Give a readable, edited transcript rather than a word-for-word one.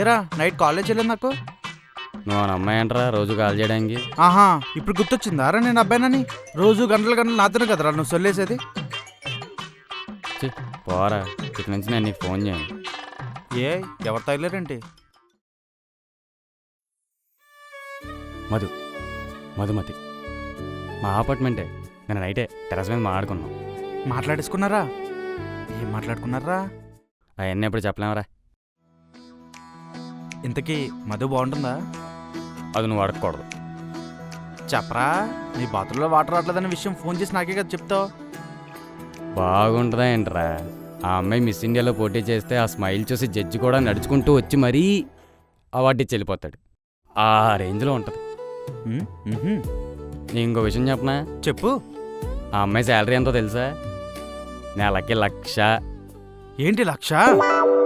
ఏరా night college వెళ్ళింది నాకు. నువ్వు ఆ అమ్మాయి అంటారా రోజు కాల్ చేయడానికి? ఆహా, ఇప్పుడు గుర్తొచ్చిందారా నేను అబ్బాయినని? రోజు గంటలు గంటలు నాతోనే కదరా నువ్వు సొల్లేసేది. ఛీ, పోరా, ఇక నుంచి నేను నీకు ఫోన్ చేయను. ఏ ఎవరు తగిలేరేంటి? మధుమతి మా అపార్ట్మెంటే. నేను నైటే టెరస్ మీద మాట్లాడుకున్నాం. మాట్లాడేసుకున్నారా? ఏం మాట్లాడుకున్నారా? అవన్నీ ఎప్పుడు చెప్పలేమరా. ఇంతకీ మధు బాగుంటుందా? అది నువ్వు అడగకూడదు. చెప్పరా, నీ బాత్రూంలో వాటర్ రావట్లేదన్న విషయం ఫోన్ చేసి నాకే కదా చెప్తావు. బాగుంటుందా ఏంట్రా? ఆ అమ్మాయి మిస్ ఇండియాలో పోటీ చేస్తే ఆ స్మైల్ చూసి జడ్జి కూడా నడుచుకుంటూ వచ్చి మరీ అవార్డు ఇచ్చి వెళ్ళిపోతాడు. ఆ రేంజ్లో ఉంటుంది. నేను ఇంకో విషయం చెప్పనా? చెప్పు. ఆ అమ్మాయి శాలరీ ఎంతో తెలుసా? నెలకి 1,00,000. ఏంటి 1,00,000?